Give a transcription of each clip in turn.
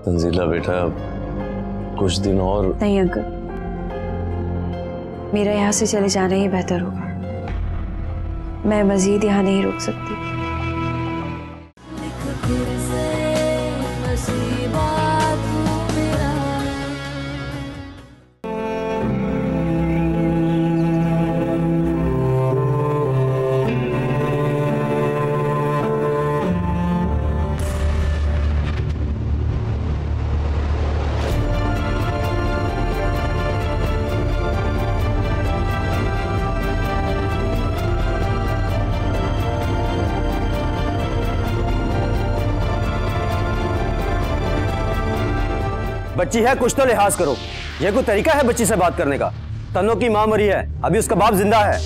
तंजीला बेटा, कुछ दिन और। नहीं अंकल, मेरा यहाँ से चले जाना ही बेहतर होगा। मैं मजीद यहाँ नहीं रुक सकती। बच्ची है, कुछ तो लिहाज करो। ये कोई तरीका है बच्ची से बात करने का? तन्नो की मां मरी है, अभी उसका बाप जिंदा है।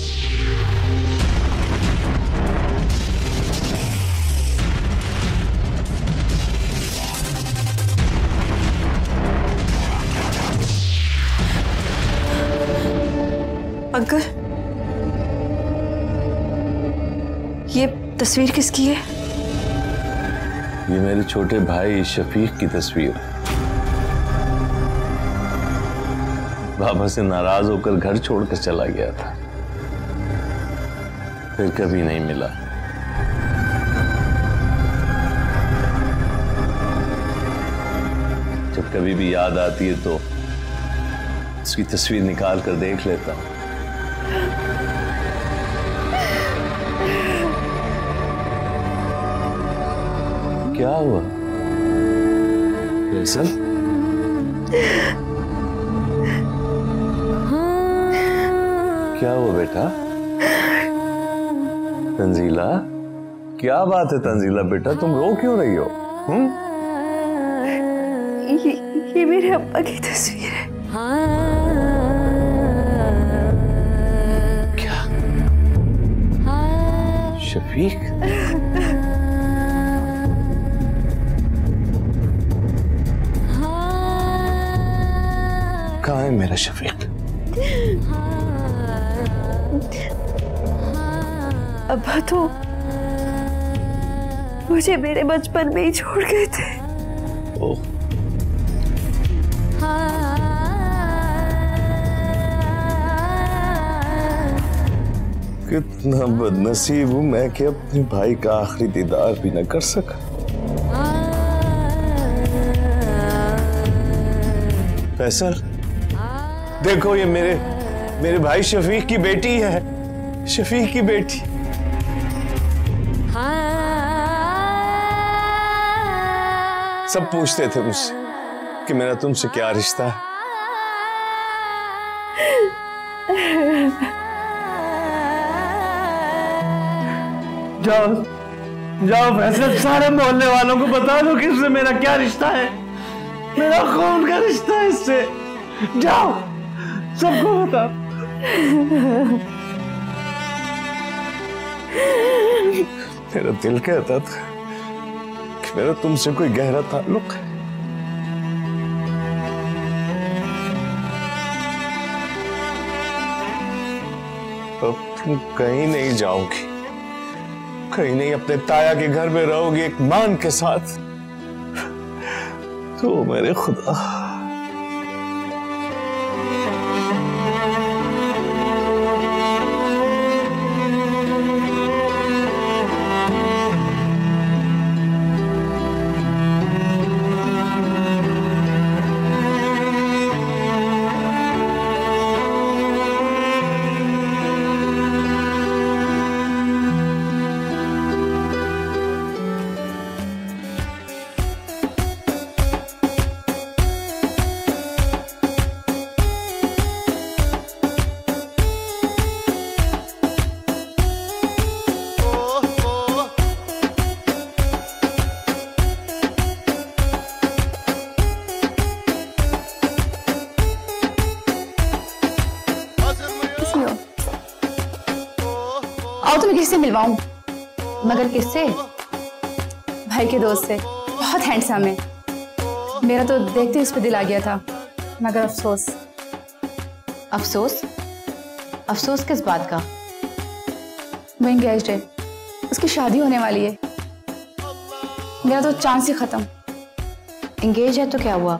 अंकल, ये तस्वीर किसकी है? ये मेरे छोटे भाई शफीक की तस्वीर है। बाबा से नाराज होकर घर छोड़कर चला गया था, फिर कभी नहीं मिला। जब कभी भी याद आती है तो उसकी तस्वीर निकाल कर देख लेता हूं। क्या हुआ फैसल? क्या हुआ बेटा? तंजीला, क्या बात है तंजीला बेटा, तुम रो क्यों रही हो? ये मेरे अब्बा की तस्वीर है। क्या? शफीक? कहाँ है मेरा शफीक? अब्बा तो मुझे मेरे बचपन में ही छोड़ गए थे। ओह, कितना बदनसीब हूं मैं कि अपने भाई का आखिरी दीदार भी न कर सका। फैसल, देखो ये मेरे भाई शफीक की बेटी है, शफीक की बेटी। सब पूछते थे मुझसे कि मेरा तुमसे क्या रिश्ता है। जाओ जाओ फैसल, सारे मोहल्ले वालों को बता दो कि इससे मेरा क्या रिश्ता है। मेरा खून का रिश्ता है इससे। जाओ सबको बता। मेरा दिल कहता था कि मेरा तुमसे कोई गहरा ताल्लुक है। अब तुम कहीं नहीं जाओगी, कहीं नहीं, अपने ताया के घर में रहोगी एक मान के साथ। तो मेरे खुदा, आओ तुम्हें किससे मिलवाऊं? मगर किससे? भाई के दोस्त से, बहुत हैंडसम है। मेरा तो देखते उस पर दिल आ गया था, मगर अफसोस। अफसोस? अफसोस किस बात का? वो एंगेज्ड है, उसकी शादी होने वाली है। मेरा तो चांस ही खत्म। एंगेज है तो क्या हुआ,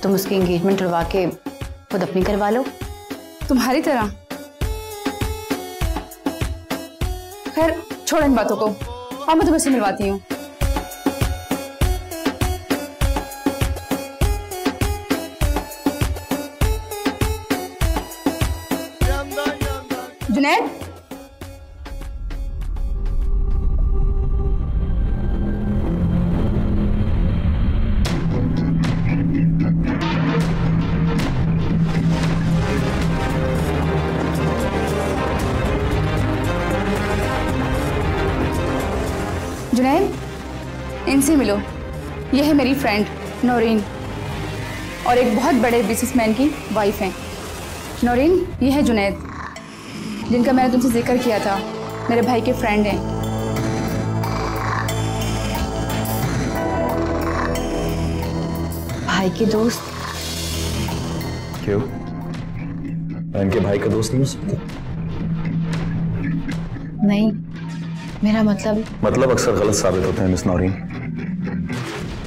तुम उसकी एंगेजमेंट करवा के खुद अपनी करवा लो। तुम्हारी तरह। खैर छोड़ इन बातों को, और मैं तुम्हें से मिलवाती हूँ। जुनैद, जुनैद, इनसे मिलो। ये है मेरी फ्रेंड नौरीन और एक बहुत बड़े बिजनेसमैन की वाइफ हैं। नौरीन, ये है जुनैद जिनका मैंने तुमसे जिक्र किया था, मेरे भाई के फ्रेंड हैं। भाई के दोस्त? क्यों, मैं इनके भाई का दोस्त नहीं हो सकता? नहीं, मेरा मतलब अक्सर गलत साबित होते हैं मिस नौरीन,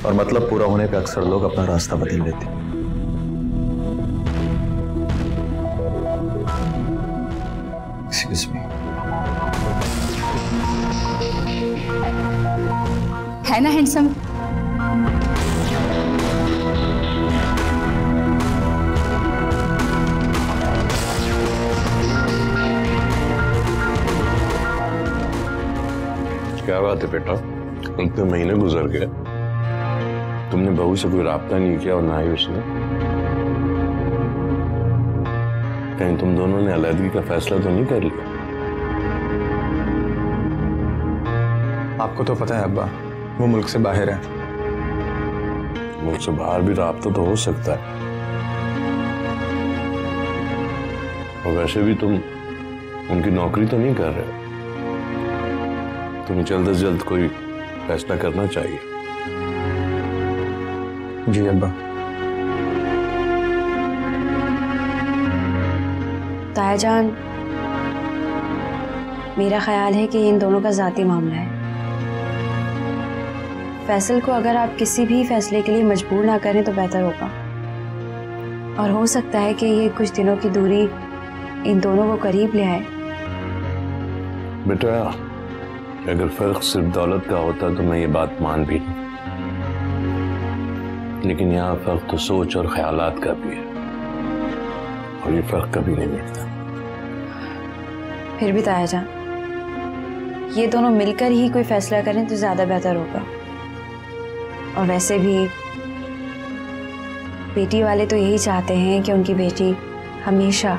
और मतलब पूरा होने पे अक्सर लोग अपना रास्ता बदल लेते हैं। Excuse me. है ना हैंडसम? क्या बात है बेटा, इतने महीने गुजर गए, तुमने बहू से कोई राब्ता नहीं किया और ना ही उसने। कहीं तुम दोनों ने अलहदगी का फैसला तो नहीं कर लिया? आपको तो पता है अब्बा, वो मुल्क से बाहर है। मुल्क से बाहर भी राब्ता तो हो सकता है, और वैसे भी तुम उनकी नौकरी तो नहीं कर रहे। तुम्हें जल्द से जल्द कोई फैसला करना चाहिए। जी अब्बा। ताया जान, मेरा ख्याल है कि इन दोनों का ज़ाती मामला है। फैसल को अगर आप किसी भी फैसले के लिए मजबूर ना करें तो बेहतर होगा, और हो सकता है कि ये कुछ दिनों की दूरी इन दोनों को करीब ले आए। बेटा, अगर फर्क सिर्फ दौलत का होता तो मैं ये बात मान भी लूं, लेकिन यहाँ फर्क तो सोच और ख्यालात का भी है, और ये फर्क कभी नहीं मिटता। फिर भी ताया जान, ये दोनों मिलकर ही कोई फैसला करें तो ज्यादा बेहतर होगा। और वैसे भी बेटी वाले तो यही चाहते हैं कि उनकी बेटी हमेशा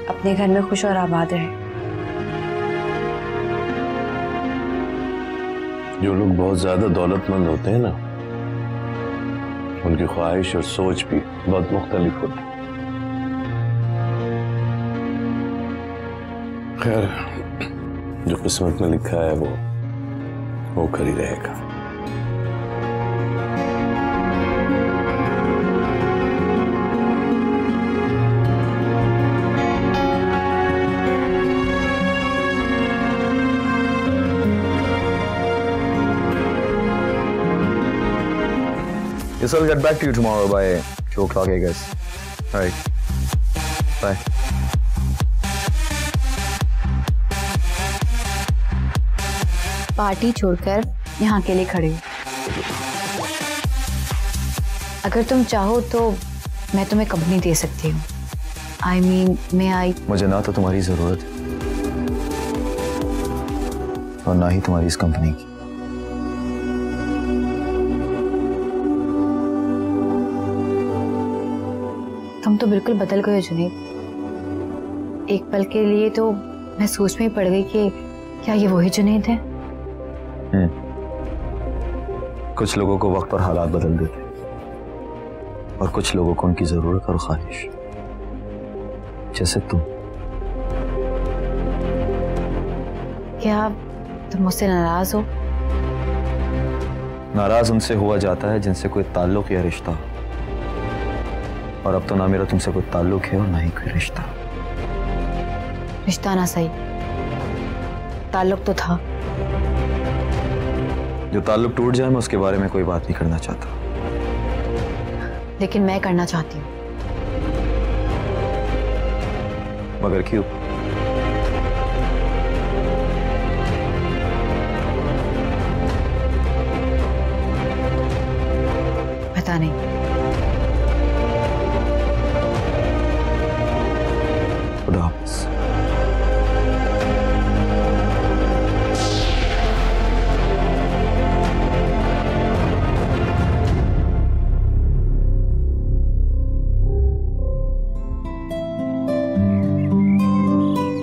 अपने घर में खुश और आबाद रहे। जो लोग बहुत ज्यादा दौलतमंद होते हैं ना, उनकी ख्वाहिश और सोच भी बहुत मुख्तलिफ होती है। खैर, जो किस्मत में लिखा है वो कर ही रहेगा। Yes, I'll get back to you tomorrow by 2 o'clock, I guess. All right. Bye. Party छोड़कर यहाँ के लिए खड़े हो। अगर तुम चाहो तो मैं तुम्हें कंपनी दे सकती हूँ। I mean, मुझे ना तो तुम्हारी जरूरत है और ना ही तुम्हारी इस कंपनी की। तुम तो बिल्कुल बदल गए हो जुनैद। एक पल के लिए तो मैं सोच में ही पड़ गई कि क्या ये वही जुनैद है। कुछ लोगों को वक्त और हालात बदल देते हैं, और कुछ लोगों को उनकी जरूरत और ख्वाहिश, जैसे तुम। क्या तुम मुझसे नाराज हो? नाराज उनसे हुआ जाता है जिनसे कोई ताल्लुक या रिश्ता, और अब तो ना मेरा तुमसे कोई ताल्लुक है और ना ही कोई रिश्ता। रिश्ता ना सही, ताल्लुक तो था। जो ताल्लुक टूट जाए मैं उसके बारे में कोई बात नहीं करना चाहता। लेकिन मैं करना चाहती हूँ। मगर क्यों? पता नहीं। खुदा हाफिज़।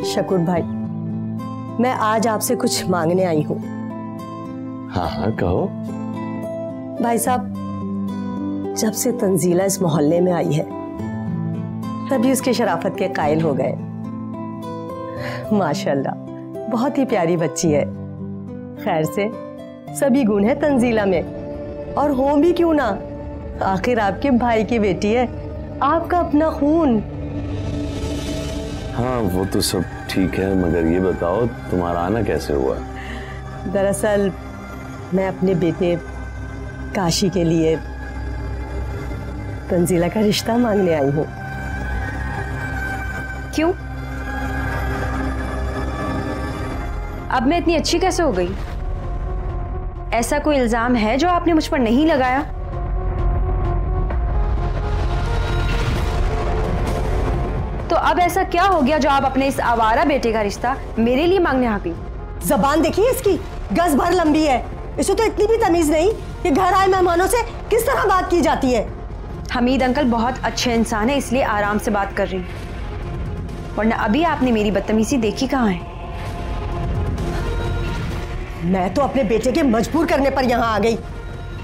शकूर भाई, मैं आज आपसे कुछ मांगने आई हूँ। हाँ हाँ कहो। भाई साहब, जब से तंजीला इस मोहल्ले में आई है तभी उसकी शराफत के कायल हो गए। माशाल्लाह, बहुत ही प्यारी बच्ची है। खैर से सभी गुण है तंजीला में, और हो भी क्यों ना, आखिर आपके भाई की बेटी है, आपका अपना खून। हाँ वो तो सब ठीक है, मगर ये बताओ तुम्हारा आना कैसे हुआ? दरअसल मैं अपने बेटे काशी के लिए तंजीला का रिश्ता मांगने आई हूँ। क्यों? अब मैं इतनी अच्छी कैसे हो गई? ऐसा कोई इल्जाम है जो आपने मुझ पर नहीं लगाया? तो अब ऐसा क्या हो गया जो आप अपने इस आवारा बेटे का रिश्ता मेरे लिए मांगने आ गई? जबान देखिए इसकी, गज भर लंबी है। इसे तो इतनी भी तमीज नहीं कि घर आए मेहमानों से किस तरह बात की जाती है। हमीद अंकल बहुत अच्छे इंसान है, इसलिए आराम से बात कर रही हूँ, वरना अभी आपने मेरी बदतमीजी देखी कहाँ है। मैं तो अपने बेटे के मजबूर करने पर यहाँ आ गई।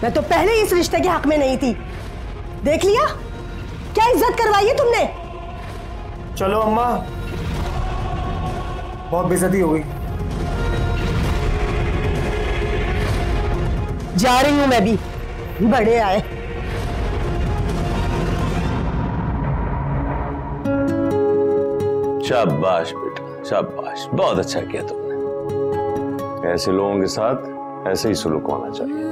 मैं तो पहले ही इस रिश्ते के हक में नहीं थी। देख लिया क्या इज्जत करवाई है तुमने। चलो अम्मा, बहुत बेइज्जती हो गई। जा रही हूं मैं भी, बड़े आए। शाबाश बेटा, शाबाश, बहुत अच्छा किया तुमने। ऐसे लोगों के साथ ऐसे ही सुलूक होना चाहिए।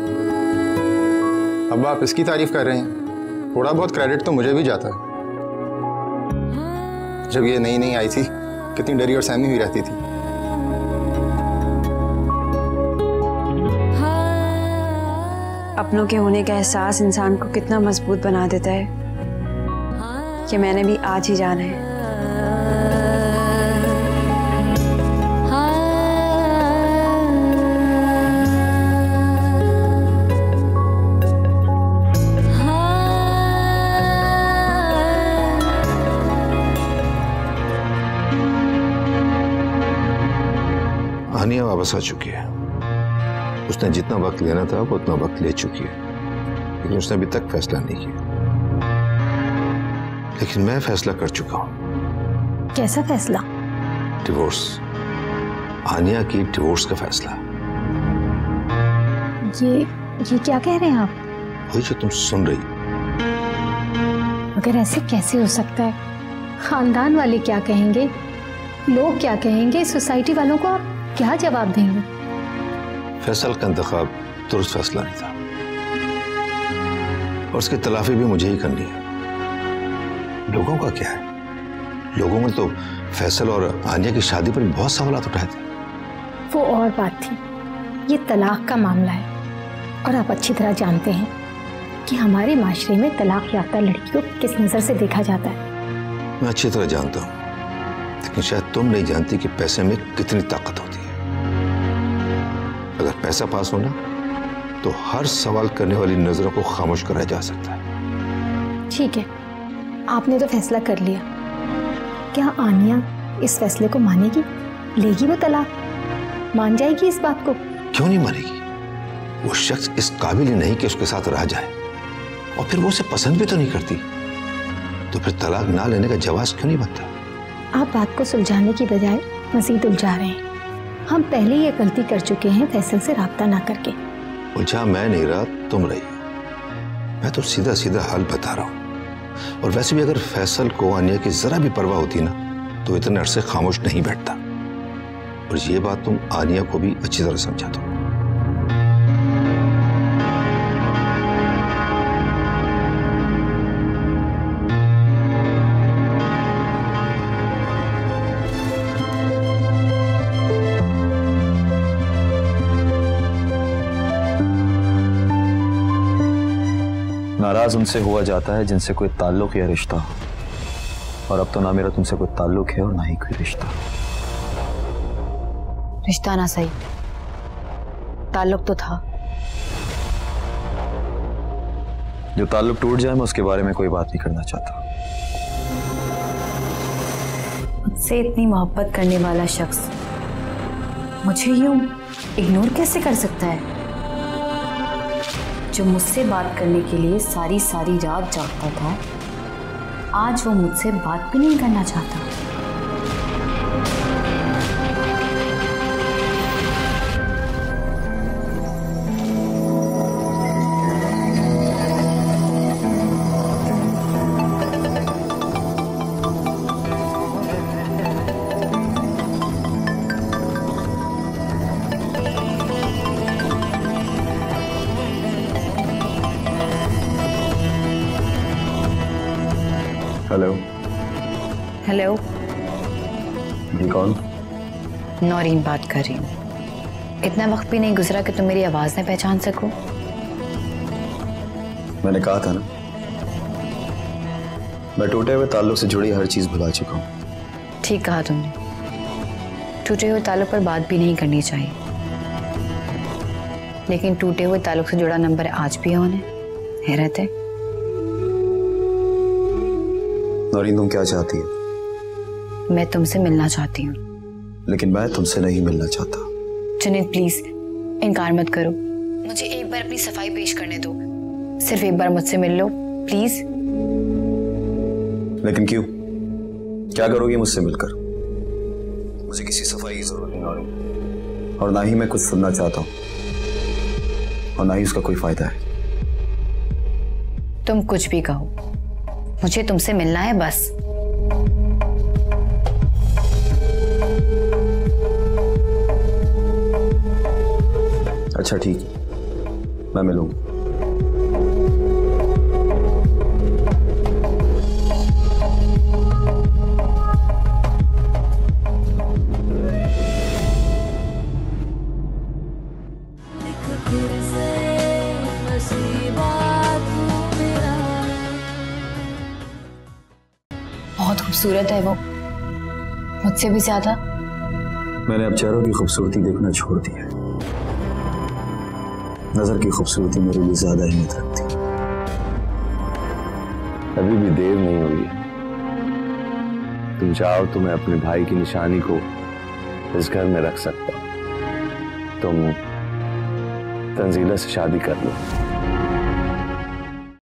अब आप इसकी तारीफ कर रहे हैं, थोड़ा बहुत क्रेडिट तो मुझे भी जाता है। जब ये नई नई आई थी कितनी डरी और सहमी हुई रहती थी। अपनों के होने का एहसास इंसान को कितना मजबूत बना देता है, कि मैंने भी आज ही जाना है। आनिया वापस आ चुकी है। उसने जितना वक्त लेना था वो उतना वक्त ले चुकी है, लेकिन उसने अभी तक फैसला नहीं किया। लेकिन मैं फैसला कर चुका हूं। कैसा फैसला? डिवोर्स। आनिया की डिवोर्स का फैसला। ये क्या कह रहे हैं आप? वही जो तुम सुन रही। मगर ऐसे कैसे हो सकता है? खानदान वाले क्या कहेंगे, लोग क्या कहेंगे, सोसाइटी वालों को आप क्या जवाब देंगे? फैसल का इंतखाब दुरुस्त फैसला नहीं था, और उसकी तलाफी भी मुझे ही करनी है। लोगों का क्या है? लोगों ने तो फैसल और आनिया की शादी पर बहुत सवाल उठाए थे। वो और बात थी, ये तलाक का मामला है, और आप अच्छी तरह जानते हैं कि हमारे माशरे में तलाक याफ्ता लड़की को किस नजर से देखा जाता है। मैं अच्छी तरह जानता हूँ, लेकिन शायद तुम नहीं जानती कि पैसे में कितनी ताकत होती है। अगर पैसा पास होना तो हर सवाल करने वाली नजरों को खामोश कराया जा सकता है। ठीक है, आपने तो फैसला कर लिया। क्या आनिया इस फैसले को मानेगी? लेगी वो तलाक? मान जाएगी इस बात को? क्यों नहीं मानेगी? वो शख्स इस काबिल ही नहीं कि उसके साथ रहा जाए, और फिर वो उसे पसंद भी तो नहीं करती, तो फिर तलाक ना लेने का जवाब क्यों नहीं बनता? आप बात को सुलझाने की बजाय मजीद उलझा रहे हैं। हम पहले ये गलती कर चुके हैं फैसल से राब्ता ना करके। उलझा मैं नहीं रहा, तुम रही हो। मैं तो सीधा सीधा हाल बता रहा हूं। और वैसे भी अगर फैसल को आनिया की जरा भी परवाह होती ना, तो इतने अरसे खामोश नहीं बैठता। और ये बात तुम आनिया को भी अच्छी तरह समझा दो। नाराज उनसे हुआ जाता है जिनसे कोई ताल्लुक या रिश्ता हो, और अब तो ना मेरा तुमसे कोई ताल्लुक है और ना ही कोई रिश्ता। रिश्ता ना सही, ताल्लुक तो था। जो ताल्लुक टूट जाए मैं उसके बारे में कोई बात नहीं करना चाहता। मुझसे इतनी मोहब्बत करने वाला शख्स मुझे यूं इग्नोर कैसे कर सकता है? जो मुझसे बात करने के लिए सारी सारी रात जागता था, आज वो मुझसे बात भी नहीं करना चाहता। हेलो। हेलो। ये कौन? नौरीन बात कर रही हूँ। इतना वक्त भी नहीं गुजरा कि तुम मेरी आवाज न पहचान सको। मैंने कहा था ना, मैं टूटे हुए ताल्लुक से जुड़ी हर चीज भुला चुका हूँ। ठीक कहा तुमने, टूटे हुए ताल्लुक पर बात भी नहीं करनी चाहिए, लेकिन टूटे हुए ताल्लुक से जुड़ा नंबर आज भी ऑन है। हैरत है। नौरीन, तुम क्या चाहती है? मैं तुमसे मिलना चाहती हूँ। लेकिन मैं तुमसे नहीं मिलना चाहता। जुनैद प्लीज इनकार मत करो, मुझे एक बार अपनी सफाई पेश करने दो। सिर्फ एक बार मुझसे मिल लो प्लीज। लेकिन क्यों? क्या करोगी मुझसे मिलकर? मुझे किसी सफाई की जरूरत नहीं नौरीन, और ना ही मैं कुछ सुनना चाहता हूँ, और ना ही उसका कोई फायदा है। तुम कुछ भी कहो, मुझे तुमसे मिलना है बस। अच्छा ठीक, मैं मिलूंगा। बहुत खूबसूरत है वो, मुझसे भी ज्यादा। मैंने अब चेहरों की खूबसूरती देखना छोड़ दिया। नजर की खूबसूरती मेरे लिए ज्यादा अहमियत रखती है। अभी भी देर नहीं हुई। तुम चाहो तो मैं अपने भाई की निशानी को इस घर में रख सकता हूं। तुम तंजीला से शादी कर लो।